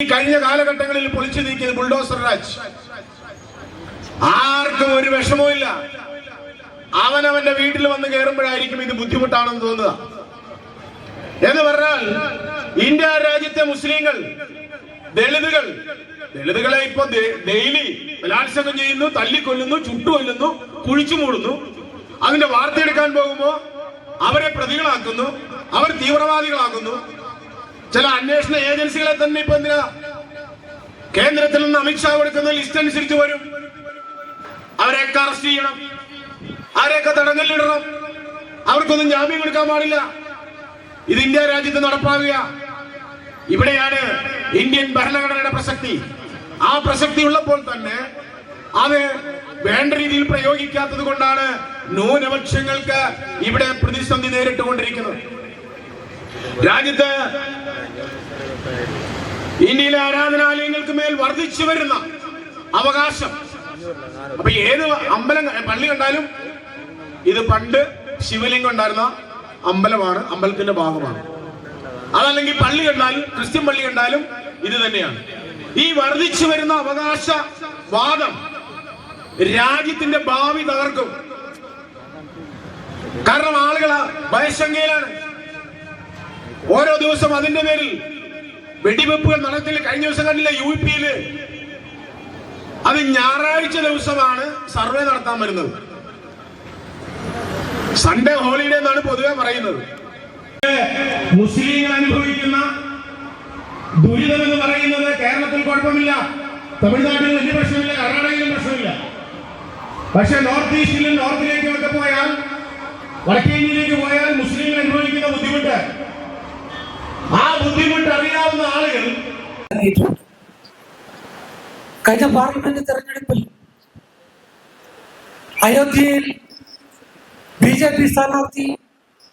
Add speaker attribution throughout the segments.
Speaker 1: കഴിഞ്ഞ കാലഘട്ടങ്ങളിൽ പൊളിച്ചു നീക്കിയത് ബുൾഡോസർ രാജ്. ആർക്കും ഒരു വിഷമവും. അവനവന്റെ വീട്ടിൽ വന്ന് കയറുമ്പോഴായിരിക്കും ഇത് ബുദ്ധിമുട്ടാണെന്ന് തോന്നുക. എന്ന് പറഞ്ഞാൽ ഇന്ത്യ രാജ്യത്തെ മുസ്ലിങ്ങൾ, ദളിതുകളെ ഇപ്പൊ ഡെയിലി ബലാത്സംഗം ചെയ്യുന്നു, തല്ലിക്കൊല്ലുന്നു, ചുട്ടുകൊല്ലുന്നു, കുഴിച്ചു മൂടുന്നു. അതിന്റെ വാർത്തയെടുക്കാൻ പോകുമ്പോ അവരെ പ്രതികളാക്കുന്നു, അവർ തീവ്രവാദികളാക്കുന്നു. ചില അന്വേഷണ ഏജൻസികളെ തന്നെ ഇപ്പൊ എന്തിനാ കേന്ദ്രത്തിൽ നിന്ന് അമിത്ഷാ കൊടുക്കുന്ന ലിസ്റ്റ് അനുസരിച്ച് വരും. അവരെയൊക്കെ അറസ്റ്റ് ചെയ്യണം, ആരെയൊക്കെ തടങ്കലിടണം, അവർക്കൊന്നും ജാമ്യം കൊടുക്കാൻ പാടില്ല. ഇത് ഇന്ത്യ രാജ്യത്ത് നടപ്പാവുക. ഇവിടെയാണ് ഇന്ത്യൻ ഭരണഘടനയുടെ പ്രസക്തി. ആ പ്രസക്തി ഉള്ളപ്പോൾ തന്നെ അത് വേണ്ട രീതിയിൽ പ്രയോഗിക്കാത്തത് കൊണ്ടാണ് ന്യൂനപക്ഷങ്ങൾക്ക് ഇവിടെ പ്രതിസന്ധി നേരിട്ടുകൊണ്ടിരിക്കുന്നത്. രാജ്യത്ത് ഇന്ത്യയിലെ ആരാധനാലയങ്ങൾക്ക് മേൽ വർദ്ധിച്ചു വരുന്ന അവകാശം. അപ്പൊ ഏത് അമ്പലം പള്ളി കണ്ടാലും ഇത് പണ്ട് ശിവലിംഗം ഉണ്ടായിരുന്ന അമ്പലമാണ്, അമ്പലത്തിന്റെ ഭാഗമാണ്. അതല്ലെങ്കിൽ പള്ളി കണ്ടാലും ക്രിസ്ത്യൻ പള്ളി കണ്ടാലും ഇത് തന്നെയാണ്. ഈ വർദ്ധിച്ചു വരുന്ന അവകാശവാദം രാജ്യത്തിന്റെ ഭാവി തകർക്കും. കാരണം ആളുകൾ ഭയശങ്കയിലാണ്. ഓരോ ദിവസം അതിന്റെ പേരിൽ വെടിവെപ്പുകൾ നടത്തില്ല. കഴിഞ്ഞ ദിവസം കണ്ടില്ല UP-യില്, അത് ഞായറാഴ്ച ദിവസമാണ് സർവേ നടത്താൻ വരുന്നത്. സൺഡേ ഹോളിഡേ എന്നാണ് പൊതുവെ പറയുന്നത്. മുസ്ലിങ്ങൾ അനുഭവിക്കുന്ന ദുരിതം എന്ന് പറയുന്നത് കേരളത്തിൽ കുഴപ്പമില്ല, തമിഴ്നാട്ടിൽ വലിയ പ്രശ്നമില്ല, കർണാടകയിലും പ്രശ്നമില്ല. പക്ഷെ നോർത്ത് ഈസ്റ്റിലും നോർത്തിലേക്കും ഒക്കെ പോയാൽ, വടക്കേ ഇന്ത്യയിലേക്ക് പോയാൽ മുസ്ലിങ്ങൾ അനുഭവിക്കുന്ന ബുദ്ധിമുട്ട്, ആ ബുദ്ധിമുട്ട് അറിയാവുന്ന ആളുകൾ
Speaker 2: കഴിഞ്ഞ പാർലമെന്റ് തെരഞ്ഞെടുപ്പിൽ അയോധ്യയിൽ BJP സ്ഥാനാർത്ഥി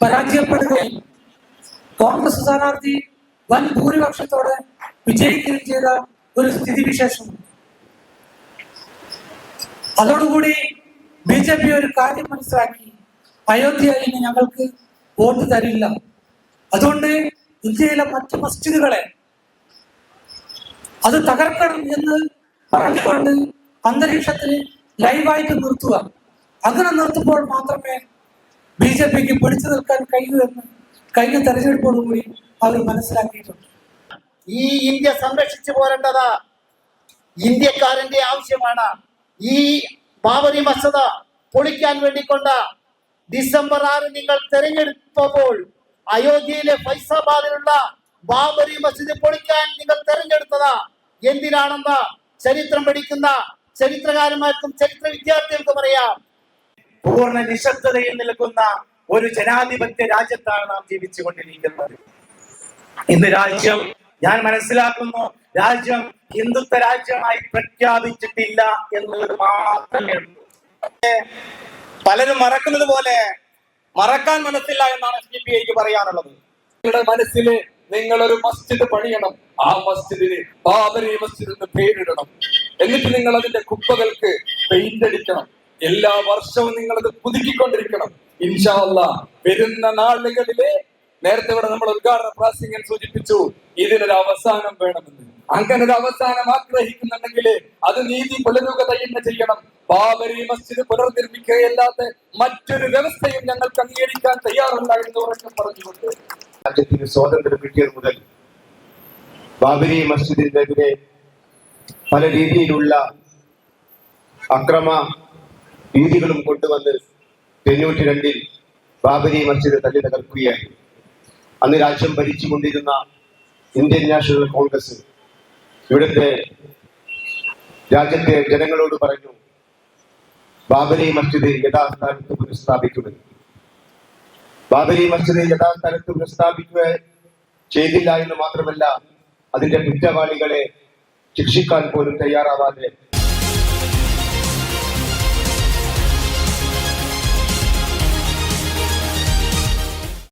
Speaker 2: പരാജയപ്പെടുകയും കോൺഗ്രസ് സ്ഥാനാർത്ഥി വൻ ഭൂരിപക്ഷത്തോടെ വിജയിക്കുകയും ചെയ്ത ഒരു സ്ഥിതിവിശേഷം. അതോടുകൂടി BJP ഒരു കാര്യം മനസ്സിലാക്കി, അയോധ്യയിൽ ഇനി ഞങ്ങൾക്ക് വോട്ട് തരില്ല. അതുകൊണ്ട് ഇന്ത്യയിലെ മറ്റു മസ്ജിദുകളെ അത് തകർക്കണം എന്ന് പറഞ്ഞുകൊണ്ട് അന്തരീക്ഷത്തിൽ ലൈവായിട്ട് നിർത്തുക. അങ്ങനെ നിർത്തുമ്പോൾ മാത്രമേ BJPക്ക് പിടിച്ചു നിൽക്കാൻ കഴിയൂ എന്ന് കഴിഞ്ഞ തെരഞ്ഞെടുപ്പോടുകൂടി അവർ മനസ്സിലാക്കിയിട്ടുണ്ട്.
Speaker 3: ഈ ഇന്ത്യ സംരക്ഷിച്ചു പോരേണ്ടത് ഇന്ത്യക്കാരന്റെ ആവശ്യമാണ്. ഈ ബാബറി മസ്ജിദ് പൊളിക്കാൻ വേണ്ടിക്കൊണ്ട് ഡിസംബർ 6 നിങ്ങൾ തെരഞ്ഞെടുത്തപ്പോൾ അയോധ്യയിലെ ഫൈസാബാദിലുള്ള ബാബറി മസ്ജിദ് പൊളിക്കാൻ നിങ്ങൾ തെരഞ്ഞെടുത്തത് എന്തിനാണെന്ന് ചരിത്രം പഠിക്കുന്ന ചരിത്രകാരന്മാർക്കും ചരിത്ര വിദ്യാർത്ഥികൾക്കും അറിയാം. പൂർണ്ണ നിശബ്ദതയിൽ നിൽക്കുന്ന ഒരു ജനാധിപത്യ രാജ്യത്താണ് നാം ജീവിച്ചുകൊണ്ടിരിക്കുന്നത്. ഇന്ന് രാജ്യം, ഞാൻ മനസ്സിലാക്കുന്നു, രാജ്യം ഹിന്ദുത്വ രാജ്യമായി പ്രഖ്യാപിച്ചിട്ടില്ല എന്നുള്ളത് മാത്രമേ ഉള്ളൂ. പലരും മറക്കുന്നത് പോലെ മറക്കാൻ മനസ്സില്ല എന്നാണ് CPIക്ക് പറയാനുള്ളത്.
Speaker 4: നിങ്ങളുടെ മനസ്സിൽ നിങ്ങൾ ഒരു മസ്ജിദ് പണിയണം, ആ മസ്ജിദിന് ബാബരി മസ്ജിദ് എന്ന് പേരിടണം. എന്നിട്ട് നിങ്ങൾ അതിന്റെ കുപ്പകൾക്ക് പെയിന്റ് അടിക്കണം. എല്ലാ വർഷവും നിങ്ങൾ അത് പുതുക്കിക്കൊണ്ടിരിക്കണം. ഇൻഷാ അല്ലാഹ് വരുന്ന നാളുകളില്, നേരത്തെ ഇവിടെ നമ്മൾ ഉദ്ഘാടന പ്രാസംഗികൻ സൂചിപ്പിച്ചു, ഇതിനൊരു അവസാനം വേണമെന്ന്. അങ്ങനെ ഒരു അവസാനം ആഗ്രഹിക്കുന്നുണ്ടെങ്കിൽ അത് നീതി പുലരുക തന്നെ ചെയ്യണം. ബാബരി മസ്ജിദ് പുനർനിർമ്മിക്കുകയല്ലാതെ മറ്റൊരു വ്യവസ്ഥയും ഞങ്ങൾക്ക് അംഗീകരിക്കാൻ തയ്യാറല്ല എന്ന് ഉറക്കെ പറഞ്ഞുകൊണ്ട്
Speaker 5: രാജ്യത്തിന് സ്വാതന്ത്ര്യം കിട്ടിയത് മുതൽ ബാബരി മസ്ജിദിനെതിരെ പല രീതിയിലുള്ള അക്രമ രീതികളും കൊണ്ടുവന്ന് 92-ൽ ബാബരി മസ്ജിദ് തല്ലി തകർക്കുകയായി. അന്ന് രാജ്യം ഭരിച്ചുകൊണ്ടിരുന്ന ഇന്ത്യൻ നാഷണൽ കോൺഗ്രസ് ഇവിടുത്തെ രാജ്യത്തെ ജനങ്ങളോട് പറഞ്ഞു, ബാബരി മസ്ജിദ് യഥാസ്ഥാനത്ത് പുനഃസ്ഥാപിക്കുമെന്ന്. ബാബരി മസ്ജിദ് യഥാസ്ഥാനത്ത് പുനഃസ്ഥാപിക്കുക ചെയ്തില്ല എന്ന് മാത്രമല്ല, അതിന്റെ കുറ്റവാളികളെ ശിക്ഷിക്കാൻ പോലും തയ്യാറാവാതെ